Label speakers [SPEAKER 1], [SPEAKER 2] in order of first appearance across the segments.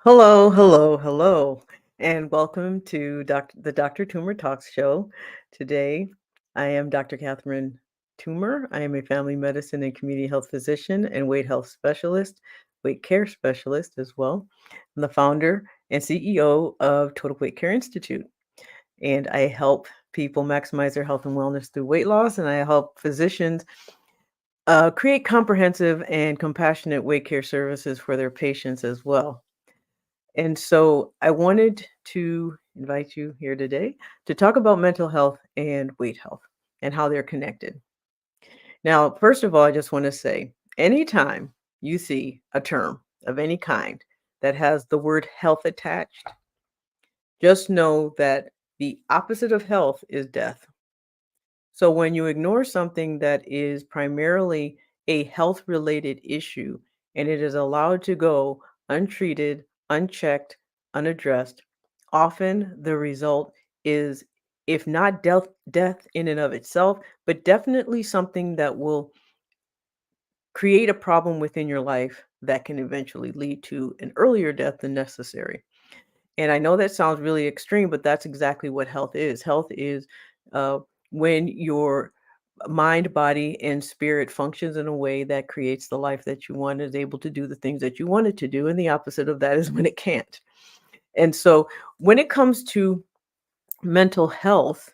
[SPEAKER 1] Hello, hello, hello, and welcome to the Dr. Toomer Talks Show. Today, I am Dr. Catherine Toomer. I am a family medicine and community health physician and weight health specialist, weight care specialist as well. I'm the founder and CEO of Total Weight Care Institute, and I help people maximize their health and wellness through weight loss, and I help physicians create comprehensive and compassionate weight care services for their patients as well. And so I wanted to invite you here today to talk about mental health and weight health and how they're connected. Now, first of all, I just want to say anytime you see a term of any kind that has the word health attached, just know that the opposite of health is death. So when you ignore something that is primarily a health related issue and it is allowed to go untreated, unchecked, unaddressed, often the result is, if not death in and of itself, but definitely something that will create a problem within your life that can eventually lead to an earlier death than necessary. And I know that sounds really extreme, but that's exactly what health is. Health is uh, when your mind, body, and spirit functions in a way that creates the life that you want, is able to do the things that you want it to do. And the opposite of that is when it can't. And so when it comes to mental health,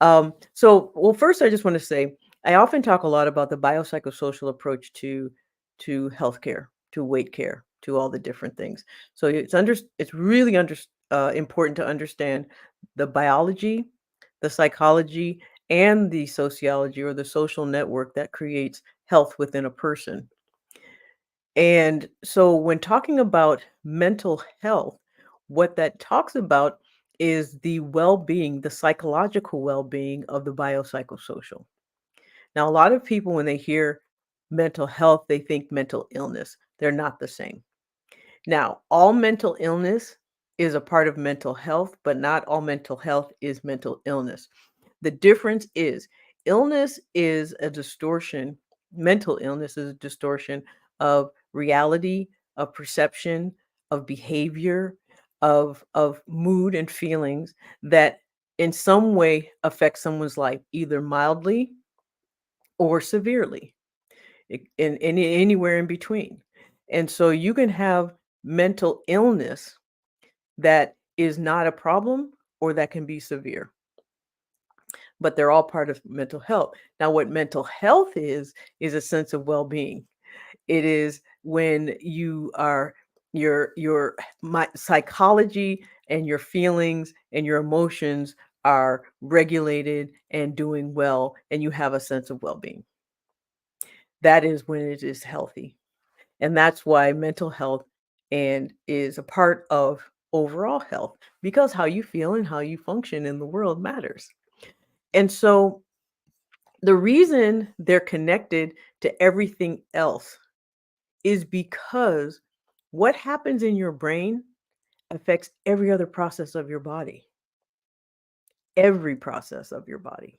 [SPEAKER 1] well, first, I just want to say I often talk a lot about the biopsychosocial approach to healthcare, to weight care, to all the different things. So it's really important to understand the biology, the psychology, and the sociology or the social network that creates health within a person. And so when talking about mental health, what that talks about is the well-being, the psychological well-being of the biopsychosocial. Now, a lot of people, when they hear mental health, they think mental illness. They're not the same. Now, all mental illness is a part of mental health, but not all mental health is mental illness. The difference is illness is a distortion, mental illness is a distortion of reality, of perception, of behavior, of mood and feelings that in some way affect someone's life, either mildly or severely, in anywhere in between. And so you can have mental illness that is not a problem or that can be severe, but they're all part of mental health. Now, what mental health is a sense of well-being. It is when you are your psychology and your feelings and your emotions are regulated and doing well, and you have a sense of well-being. That is when it is healthy. And that's why mental health and is a part of overall health, because how you feel and how you function in the world matters. And so the reason they're connected to everything else is because what happens in your brain affects every other process of your body, every process of your body.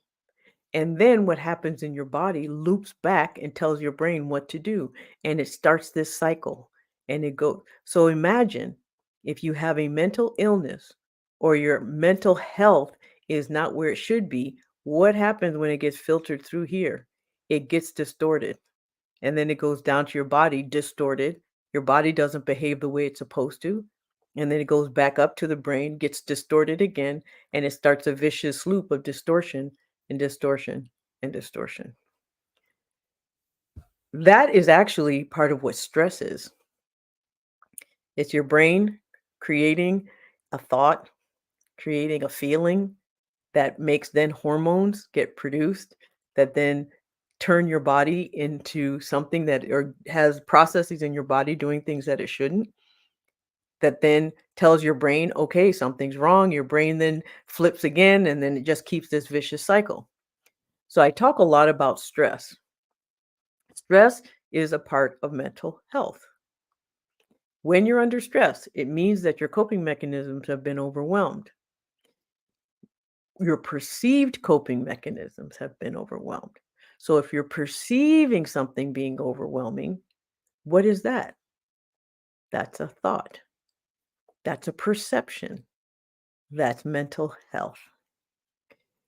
[SPEAKER 1] And then what happens in your body loops back and tells your brain what to do. And it starts this cycle and it goes. So imagine if you have a mental illness or your mental health is not where it should be, what happens when it gets filtered through here? It gets distorted. And then it goes down to your body distorted. Your body doesn't behave the way it's supposed to. And then it goes back up to the brain, gets distorted again, and it starts a vicious loop of distortion and distortion and distortion. That is actually part of what stress is. It's your brain creating a thought, creating a feeling that makes then hormones get produced that then turn your body into something that or has processes in your body doing things that it shouldn't, that then tells your brain, okay, something's wrong. Your brain then flips again, and then it just keeps this vicious cycle. So I talk a lot about stress. Stress is a part of mental health. When you're under stress, it means that your coping mechanisms have been overwhelmed. Your perceived coping mechanisms have been overwhelmed. So if you're perceiving something being overwhelming, what is that? That's a thought. That's a perception. That's mental health.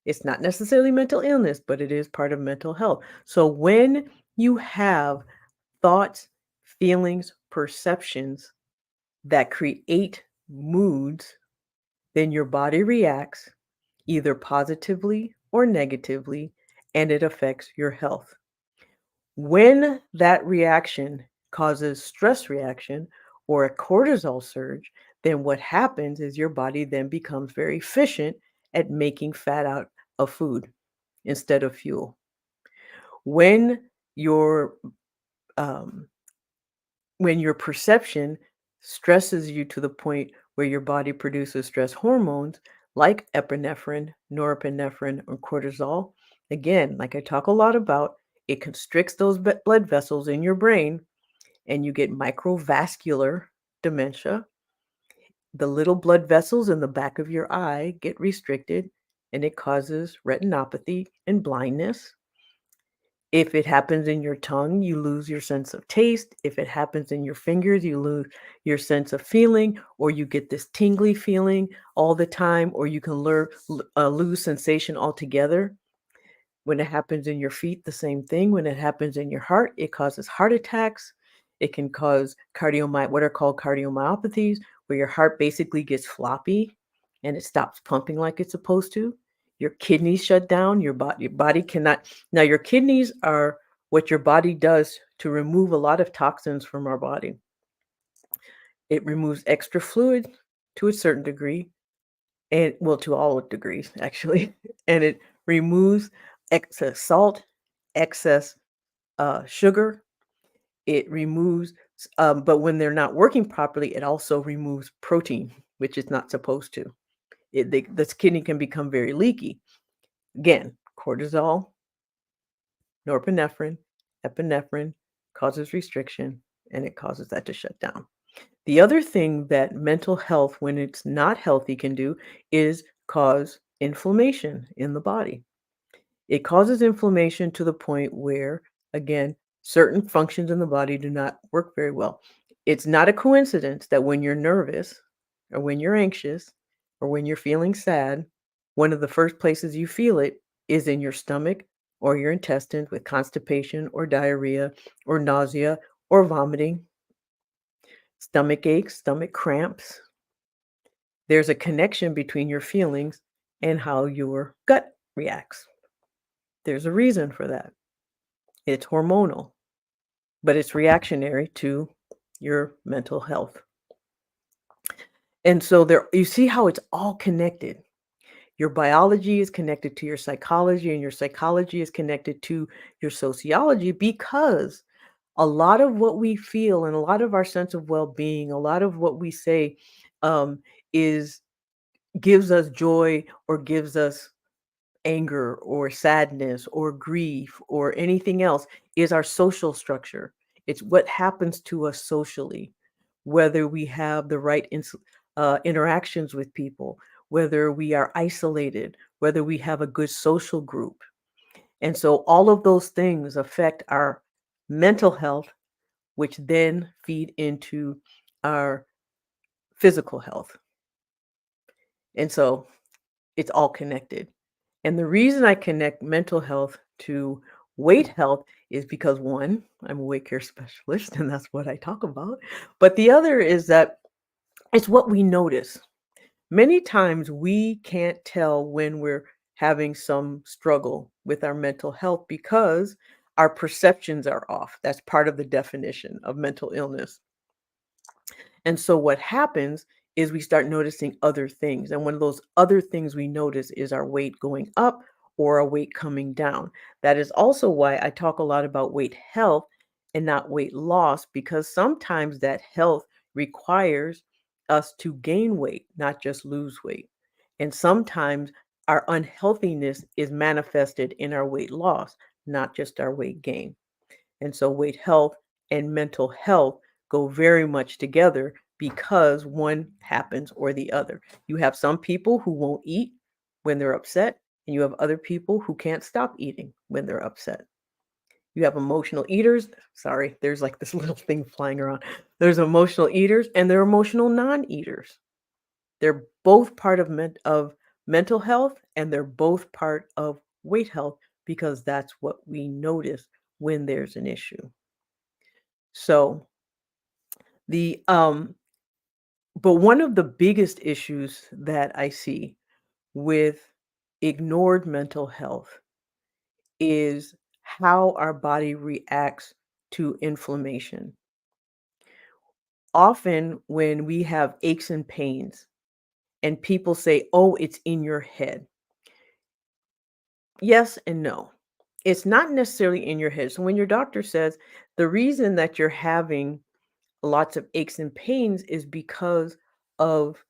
[SPEAKER 1] It's not necessarily mental illness, but it is part of mental health. So when you have thoughts, feelings, perceptions that create moods, then your body reacts either positively or negatively, and it affects your health. When that reaction causes stress reaction or a cortisol surge, then what happens is your body then becomes very efficient at making fat out of food instead of fuel. When your um, when your perception stresses you to the point where your body produces stress hormones like epinephrine, norepinephrine, or cortisol, again, like I talk a lot about, it constricts those blood vessels in your brain and you get microvascular dementia. The little blood vessels in the back of your eye get restricted and it causes retinopathy and blindness. If it happens in your tongue, you lose your sense of taste. If it happens in your fingers, you lose your sense of feeling, or you get this tingly feeling all the time, or you can lose sensation altogether. When it happens in your feet, the same thing. When it happens in your heart, it causes heart attacks. It can cause what are called cardiomyopathies, where your heart basically gets floppy and it stops pumping like it's supposed to. Your kidneys shut down. Your body cannot. Now, your kidneys are what your body does to remove a lot of toxins from our body. It removes extra fluid to a certain degree, and well, to all degrees actually, and it removes excess salt, excess sugar. It removes, but when they're not working properly, it also removes protein, which it's not supposed to. The kidney can become very leaky. Again, cortisol, norepinephrine, epinephrine causes restriction, and it causes that to shut down. The other thing that mental health, when it's not healthy, can do is cause inflammation in the body. It causes inflammation to the point where, again, certain functions in the body do not work very well. It's not a coincidence that when you're nervous or when you're anxious or when you're feeling sad, one of the first places you feel it is in your stomach or your intestines with constipation or diarrhea or nausea or vomiting, stomach aches, stomach cramps. There's a connection between your feelings and how your gut reacts. There's a reason for that. It's hormonal, but it's reactionary to your mental health. And so there you see how it's all connected. Your biology is connected to your psychology, and your psychology is connected to your sociology because a lot of what we feel and a lot of our sense of well-being, a lot of what we say is gives us joy or gives us anger or sadness or grief or anything else is our social structure. It's what happens to us socially, whether we have the right interactions with people, whether we are isolated, whether we have a good social group. And so all of those things affect our mental health, which then feed into our physical health. And so it's all connected. And the reason I connect mental health to weight health is because one, I'm a weight care specialist and that's what I talk about. But the other is that it's what we notice. Many times we can't tell when we're having some struggle with our mental health because our perceptions are off. That's part of the definition of mental illness. And so what happens is we start noticing other things. And one of those other things we notice is our weight going up or our weight coming down. That is also why I talk a lot about weight health and not weight loss, because sometimes that health requires us to gain weight, not just lose weight. And sometimes our unhealthiness is manifested in our weight loss, not just our weight gain. And so weight health and mental health go very much together because one happens or the other. You have some people who won't eat when they're upset, and you have other people who can't stop eating when they're upset. You have emotional eaters. Sorry, there's like this little thing flying around. There's emotional eaters and there are emotional non eaters. They're both part of mental health, and they're both part of weight health because that's what we notice when there's an issue. So, the but one of the biggest issues that I see with ignored mental health is how our body reacts to inflammation. Often, when we have aches and pains, and people say, "Oh, it's in your head." Yes and no. It's not necessarily in your head. So when your doctor says the reason that you're having lots of aches and pains is because of,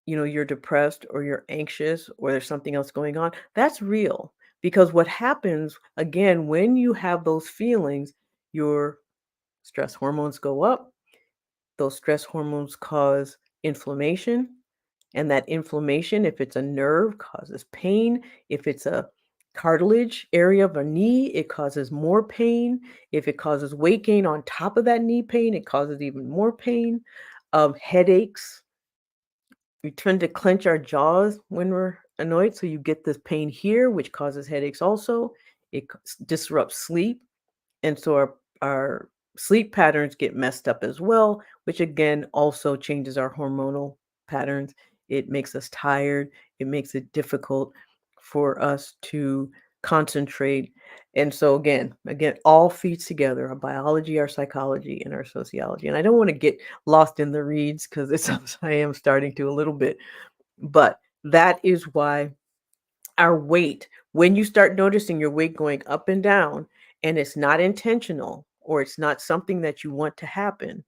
[SPEAKER 1] you're depressed or you're anxious or there's something else going on, that's real. Because what happens, again, when you have those feelings, your stress hormones go up. Those stress hormones cause inflammation. And that inflammation, if it's a nerve, causes pain. If it's a cartilage area of a knee, it causes more pain. If it causes weight gain on top of that knee pain, it causes even more pain. Headaches. We tend to clench our jaws when we're annoyed, so you get this pain here, which causes headaches also. It disrupts sleep. And so our sleep patterns get messed up as well, which again also changes our hormonal patterns. It makes us tired. It makes it difficult for us to concentrate. And so again, all feeds together, our biology, our psychology, and our sociology. And I don't want to get lost in the reads because it sounds I am starting to a little bit, but that is why our weight, when you start noticing your weight going up and down and it's not intentional or it's not something that you want to happen,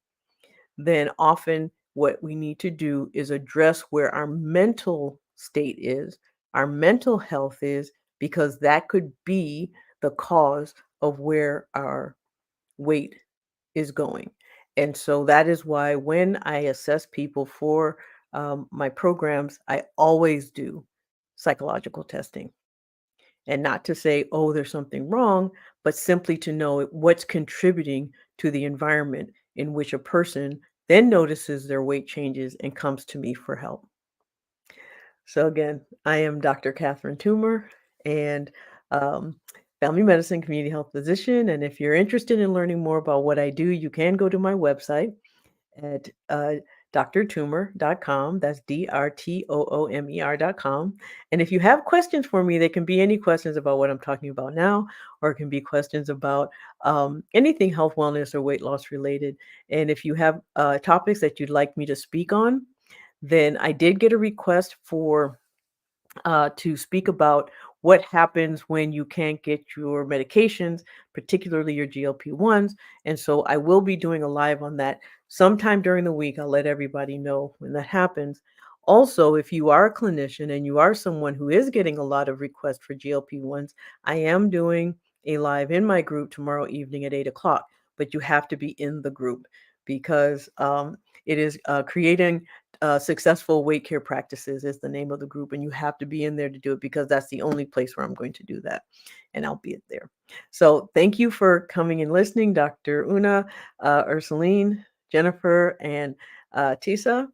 [SPEAKER 1] then often what we need to do is address where our mental state is, our mental health is, because that could be the cause of where our weight is going. And so that is why when I assess people for my programs, I always do psychological testing, and not to say, "Oh, there's something wrong," but simply to know what's contributing to the environment in which a person then notices their weight changes and comes to me for help. So again, I am Dr. Catherine Toomer, and um, family medicine community health physician. And if you're interested in learning more about what I do, you can go to my website at drtoomer.com. That's drtoomer.com. And if you have questions for me, they can be any questions about what I'm talking about now, or it can be questions about anything health, wellness, or weight loss related. And if you have topics that you'd like me to speak on, then I did get a request for to speak about what happens when you can't get your medications, particularly your GLP-1s. And so I will be doing a live on that sometime during the week. I'll let everybody know when that happens. Also, if you are a clinician and you are someone who is getting a lot of requests for GLP-1s, I am doing a live in my group tomorrow evening at 8 o'clock. But you have to be in the group because it is creating successful weight care practices is the name of the group, and you have to be in there to do it because that's the only place where I'm going to do that, and I'll be there. So thank you for coming and listening, Dr. Una, Ursuline, Jennifer, and Tisa.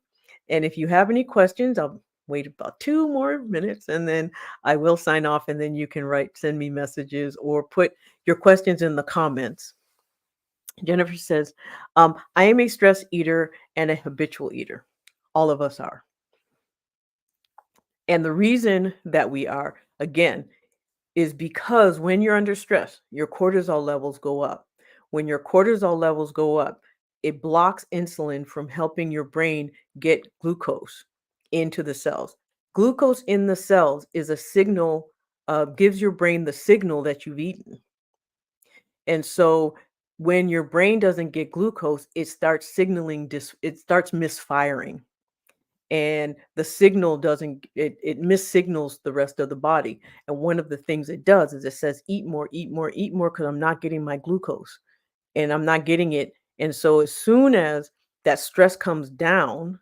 [SPEAKER 1] And if you have any questions, I'll wait about 2 more minutes and then I will sign off, and then you can send me messages or put your questions in the comments. Jennifer says, I am a stress eater and a habitual eater. All of us are. And the reason that we are, again, is because when you're under stress, your cortisol levels go up. When your cortisol levels go up, it blocks insulin from helping your brain get glucose into the cells. Glucose in the cells is a signal, gives your brain the signal that you've eaten. And so when your brain doesn't get glucose, it starts signaling it starts misfiring. And the signal doesn't it missignals the rest of the body. And one of the things it does is it says, eat more, eat more, eat more, because I'm not getting my glucose and I'm not getting it. And so as soon as that stress comes down,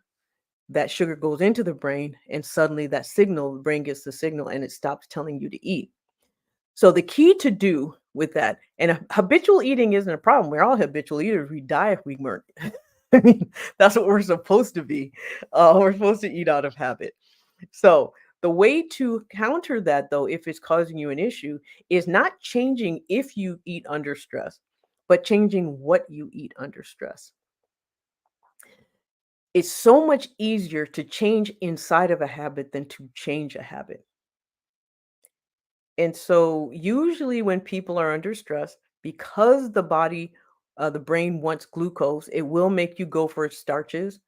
[SPEAKER 1] that sugar goes into the brain, and suddenly that signal, the brain gets the signal and it stops telling you to eat. So the key to do with that, and habitual eating isn't a problem. We're all habitual eaters. We die if we weren't. I mean, that's what we're supposed to be. We're supposed to eat out of habit. So, the way to counter that, though, if it's causing you an issue, is not changing if you eat under stress, but changing what you eat under stress. It's so much easier to change inside of a habit than to change a habit. And so, usually, when people are under stress, because the brain wants glucose, it will make you go for starches,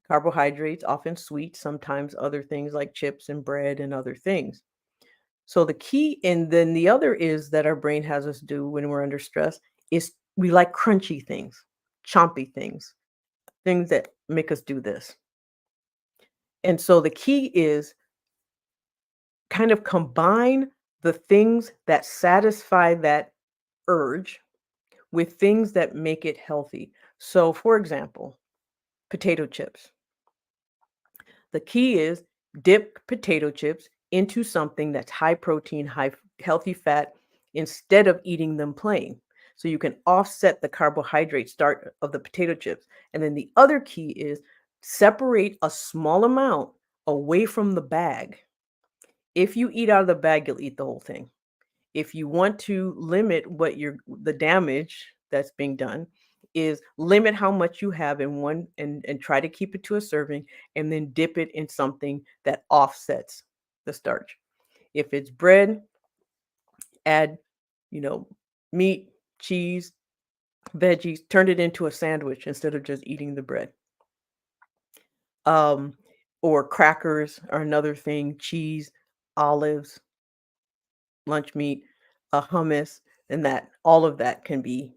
[SPEAKER 1] carbohydrates, often sweet, sometimes other things like chips and bread and other things. So the key, and then the other is that our brain has us do when we're under stress is we like crunchy things, chompy things, things that make us do this. And so the key is kind of combine the things that satisfy that urge with things that make it healthy. So for example, potato chips. The key is dip potato chips into something that's high protein, healthy fat instead of eating them plain. So you can offset the carbohydrate start of the potato chips. And then the other key is separate a small amount away from the bag. If you eat out of the bag, you'll eat the whole thing. If you want to limit the damage that's being done, is limit how much you have in one and try to keep it to a serving and then dip it in something that offsets the starch. If it's bread, add, you know, meat, cheese, veggies, turn it into a sandwich instead of just eating the bread. Um, or crackers are another thing, cheese, olives, lunch meat, hummus, and that all of that can be.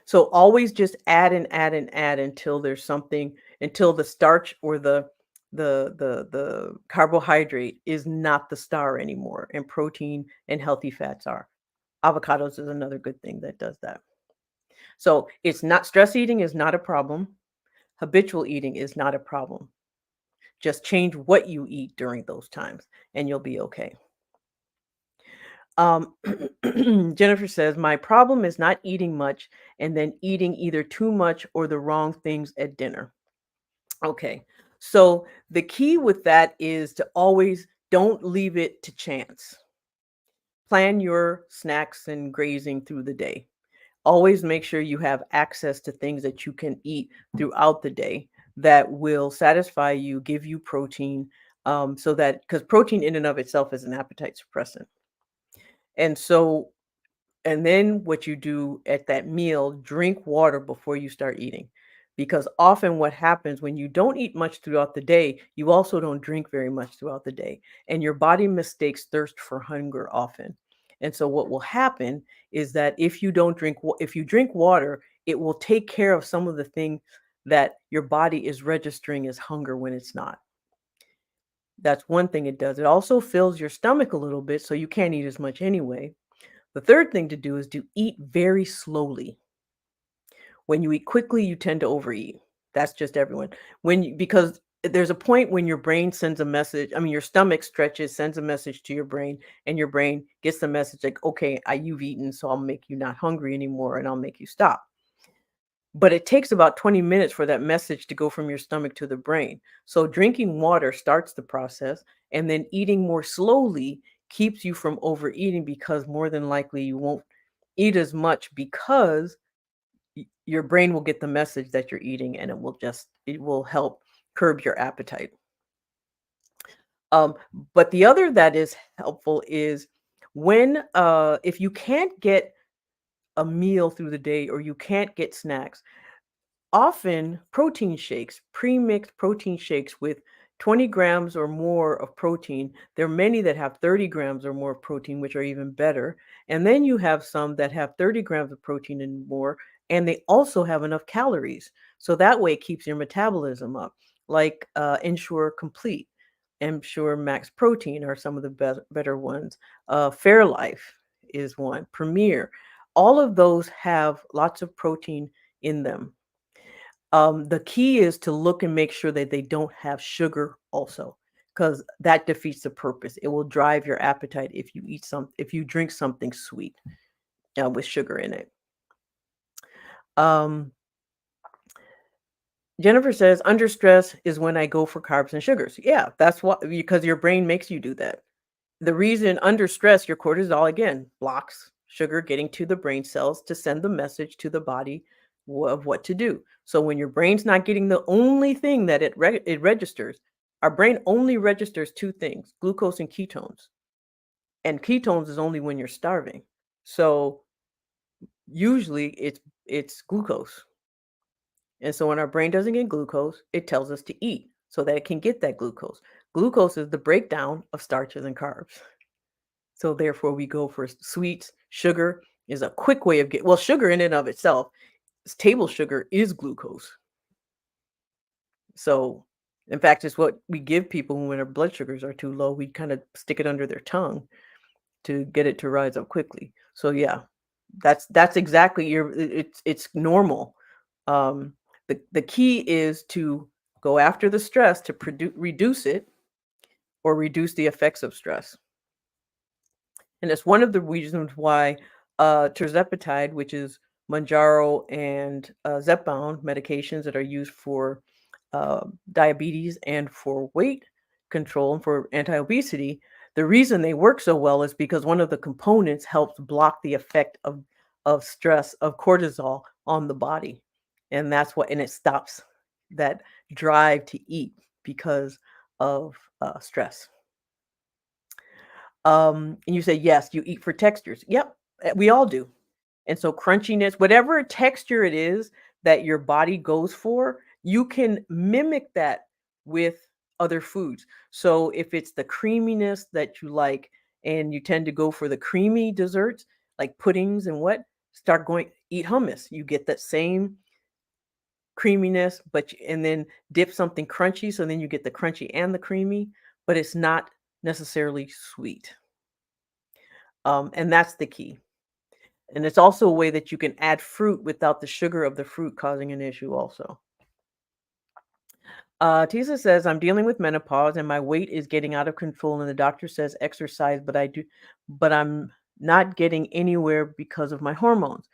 [SPEAKER 1] So always just add and add and add until there's something until the starch or the carbohydrate is not the star anymore, and protein and healthy fats are. Avocados is another good thing that does that. So it's not stress eating is not a problem. Habitual eating is not a problem. Just change what you eat during those times and you'll be okay. Um, Jennifer says, my problem is not eating much and then eating either too much or the wrong things at dinner. Okay. So the key with that is to always don't leave it to chance. Plan your snacks and grazing through the day. Always make sure you have access to things that you can eat throughout the day that will satisfy you, give you protein, so that because protein in and of itself is an appetite suppressant. And so and then what you do at that meal, drink water before you start eating. Because often what happens when you don't eat much throughout the day, you also don't drink very much throughout the day. And your body mistakes thirst for hunger often. And so what will happen is that if you drink water, it will take care of some of the things that your body is registering as hunger when it's not. That's one thing it does. It also fills your stomach a little bit, so you can't eat as much anyway. The third thing to do is to eat very slowly. When you eat quickly, you tend to overeat. That's just everyone. Because there's a point when your brain sends a message. I mean, your stomach stretches, sends a message to your brain, and your brain gets the message like, okay, you've eaten, so I'll make you not hungry anymore and I'll make you stop. But it takes about 20 minutes for that message to go from your stomach to the brain. So drinking water starts the process, and then eating more slowly keeps you from overeating because more than likely you won't eat as much because your brain will get the message that you're eating and it will help curb your appetite. Um, but the other that is helpful is when if you can't get a meal through the day or you can't get snacks, often protein shakes, pre-mixed protein shakes with 20 grams or more of protein. There are many that have 30 grams or more of protein, which are even better. And then you have some that have 30 grams of protein and more, and they also have enough calories. So that way it keeps your metabolism up, like Ensure Complete, Ensure Max Protein are some of the better ones. Fairlife is one, Premier. All of those have lots of protein in them. The key is to look and make sure that they don't have sugar also, because that defeats the purpose. It will drive your appetite if you drink something sweet with sugar in it. Um, Jennifer says, under stress is when I go for carbs and sugars. Yeah, that's what, because your brain makes you do that. The reason under stress, your cortisol again blocks sugar getting to the brain cells to send the message to the body of what to do. So when your brain's not getting the only thing that it registers, our brain only registers two things: glucose and ketones. And ketones is only when you're starving. So usually it's glucose. And so when our brain doesn't get glucose, it tells us to eat so that it can get that glucose. Glucose is the breakdown of starches and carbs. So therefore we go for sweets. Sugar is a quick way of getting, well, sugar in and of itself, table sugar is glucose. So in fact, it's what we give people when their blood sugars are too low. We kind of stick it under their tongue to get it to rise up quickly. So yeah, that's exactly it's normal. Um, the key is to go after the stress to reduce it or reduce the effects of stress. And it's one of the reasons why tirzepatide, which is Mounjaro and Zepbound medications that are used for diabetes and for weight control and for anti-obesity, the reason they work so well is because one of the components helps block the effect of stress, of cortisol on the body. And that's what, and it stops that drive to eat because of stress. And you say, yes, you eat for textures. Yep, we all do. And so crunchiness, whatever texture it is that your body goes for, you can mimic that with other foods. So if it's the creaminess that you like and you tend to go for the creamy desserts like puddings and what, start going eat hummus. You get that same creaminess, but and then dip something crunchy so then you get the crunchy and the creamy, but it's not necessarily sweet. And that's the key. And it's also a way that you can add fruit without the sugar of the fruit causing an issue also. Tisa says, I'm dealing with menopause and my weight is getting out of control. And the doctor says exercise, but I'm not getting anywhere because of my hormones.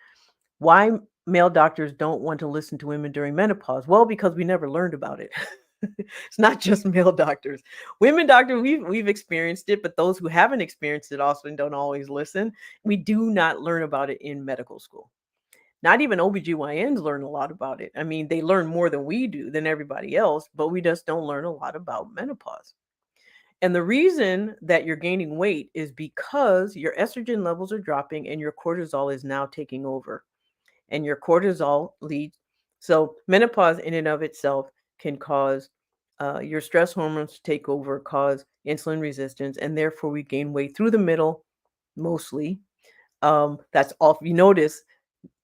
[SPEAKER 1] Why male doctors don't want to listen to women during menopause? Well, because we never learned about it. It's not just male doctors. Women doctors, we've experienced it, but those who haven't experienced it also don't always listen. We do not learn about it in medical school. Not even OBGYNs learn a lot about it. I mean, they learn more than we do, than everybody else, but we just don't learn a lot about menopause. And the reason that you're gaining weight is because your estrogen levels are dropping and your cortisol is now taking over. And your cortisol leads. So menopause in and of itself can cause your stress hormones to take over, cause insulin resistance, and therefore we gain weight through the middle, mostly. That's all. If you notice,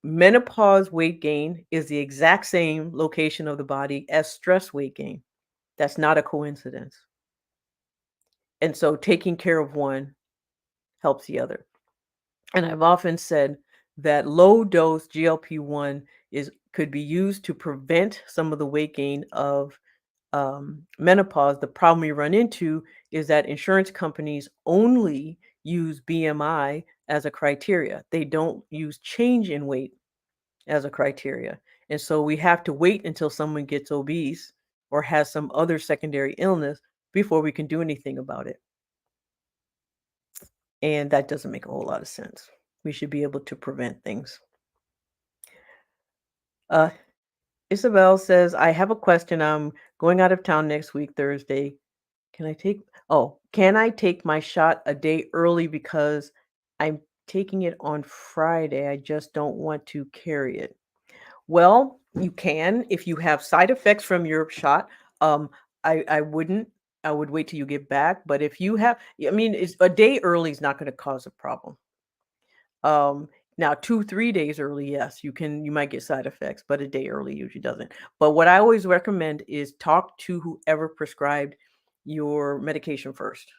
[SPEAKER 1] menopause weight gain is the exact same location of the body as stress weight gain. That's not a coincidence. And so taking care of one helps the other. And I've often said that low dose GLP-1 could be used to prevent some of the weight gain of menopause. The problem we run into is that insurance companies only use BMI as a criteria. They don't use change in weight as a criteria. And so we have to wait until someone gets obese or has some other secondary illness before we can do anything about it. And that doesn't make a whole lot of sense. We should be able to prevent things. Uh, Isabel says, I have a question. I'm going out of town next week, Thursday. Can I take my shot a day early because I'm taking it on Friday? I just don't want to carry it. Well, you can if you have side effects from your shot. Um, I wouldn't. I would wait till you get back. But if you have, I mean, it's a day early is not going to cause a problem. Um, Now 2, 3 days early, yes, you might get side effects, but a day early usually doesn't. But what I always recommend is talk to whoever prescribed your medication first.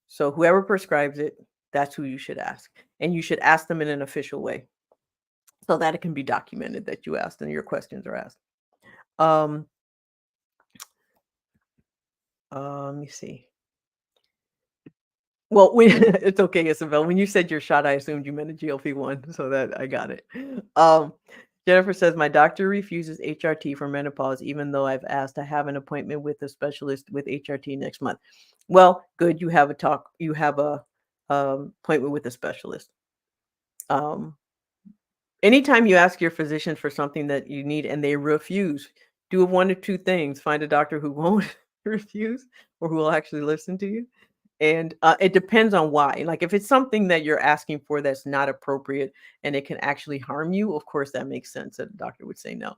[SPEAKER 1] So whoever prescribes it, that's who you should ask. And you should ask them in an official way so that it can be documented that you asked and your questions are asked. Um, let me see. Well, when it's okay, Isabel. When you said your shot, I assumed you meant a GLP-1, so that I got it. Um, Jennifer says, my doctor refuses HRT for menopause, even though I've asked. I have an appointment with a specialist with HRT next month. Well, good. You have a talk. You have a appointment with a specialist. Um, Anytime you ask your physician for something that you need and they refuse, do one of two things: find a doctor who won't refuse or who will actually listen to you. And it depends on why. Like if it's something that you're asking for that's not appropriate and it can actually harm you, of course that makes sense that a doctor would say no.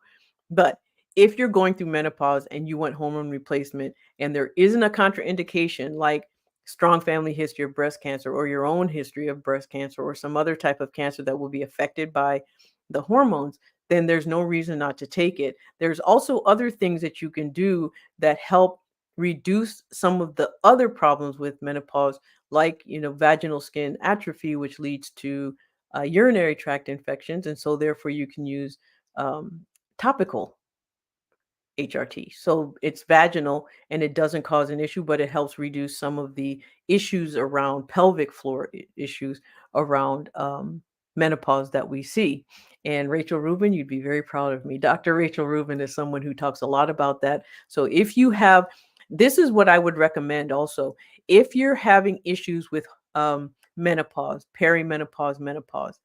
[SPEAKER 1] But if you're going through menopause and you want hormone replacement and there isn't a contraindication like strong family history of breast cancer or your own history of breast cancer or some other type of cancer that will be affected by the hormones, then there's no reason not to take it. There's also other things that you can do that help reduce some of the other problems with menopause, like vaginal skin atrophy, which leads to urinary tract infections, and so therefore you can use um, topical HRT. So it's vaginal and it doesn't cause an issue, but it helps reduce some of the issues around pelvic floor issues around menopause that we see. And Rachel Rubin, you'd be very proud of me. Dr. Rachel Rubin is someone who talks a lot about that. So if you have, this is what I would recommend also. If you're having issues with menopause, perimenopause, menopause,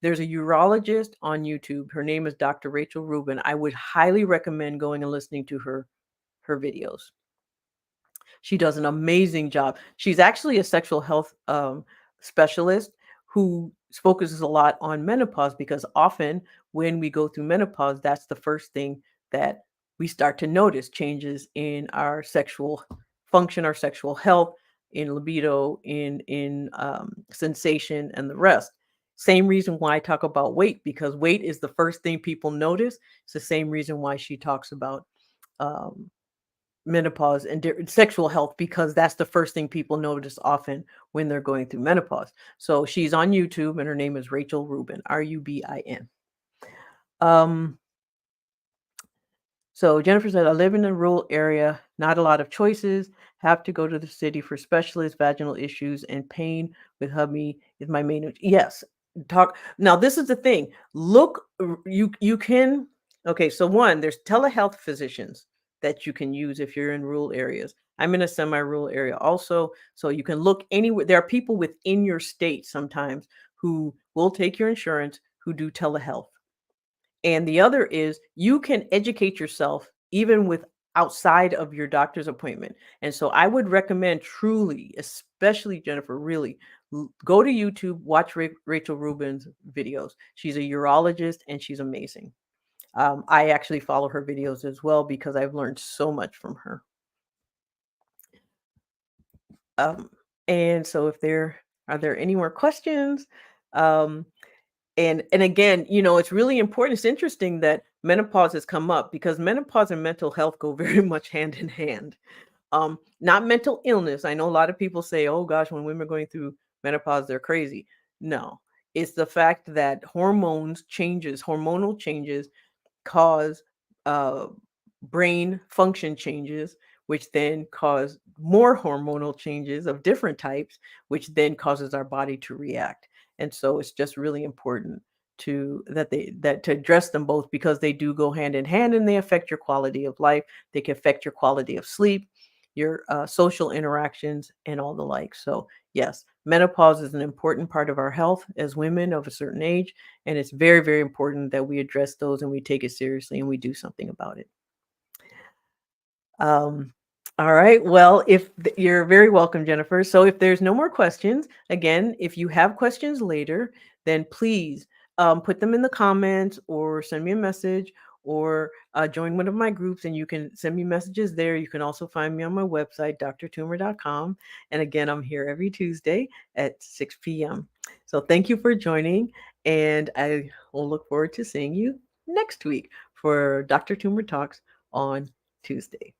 [SPEAKER 1] there's a urologist on YouTube. Her name is Dr. Rachel Rubin. I would highly recommend going and listening to her videos. She does an amazing job. She's actually a sexual health specialist who focuses a lot on menopause because often when we go through menopause, that's the first thing that we start to notice changes in our sexual function, our sexual health, in libido, in sensation, and the rest. Same reason why I talk about weight, because weight is the first thing people notice. It's the same reason why she talks about um, menopause and sexual health, because that's the first thing people notice often when they're going through menopause. So she's on YouTube and her name is Rachel Rubin, Rubin. Um, so Jennifer said, I live in a rural area, not a lot of choices, have to go to the city for specialists, vaginal issues, and pain with hubby is my main. Yes. Talk now. This is the thing. Look, you can, okay, so one, there's telehealth physicians that you can use if you're in rural areas. I'm in a semi-rural area also, so you can look anywhere. There are people within your state sometimes who will take your insurance who do telehealth. And the other is you can educate yourself even with outside of your doctor's appointment. And so I would recommend truly, especially Jennifer, really go to YouTube, watch Rachel Rubin's videos. She's a urologist and she's amazing. I actually follow her videos as well because I've learned so much from her. Um, and so if there are there any more questions? Um, and again, it's really important. It's interesting that menopause has come up because menopause and mental health go very much hand in hand. Not mental illness. I know a lot of people say, "Oh gosh, when women are going through menopause, they're crazy." No, it's the fact that hormonal changes cause uh, brain function changes, which then cause more hormonal changes of different types, which then causes our body to react. And so it's just really important to address them both because they do go hand in hand and they affect your quality of life. They can affect your quality of sleep, your social interactions, and all the like. So yes, menopause is an important part of our health as women of a certain age, and it's very, very important that we address those and we take it seriously and we do something about it. Um, all right. Well, you're very welcome, Jennifer. So if there's no more questions, again, if you have questions later, then please put them in the comments or send me a message or join one of my groups and you can send me messages there. You can also find me on my website, drtumor.com. And again, I'm here every Tuesday at 6 p.m. So thank you for joining. And I will look forward to seeing you next week for Dr. Tumor Talks on Tuesday.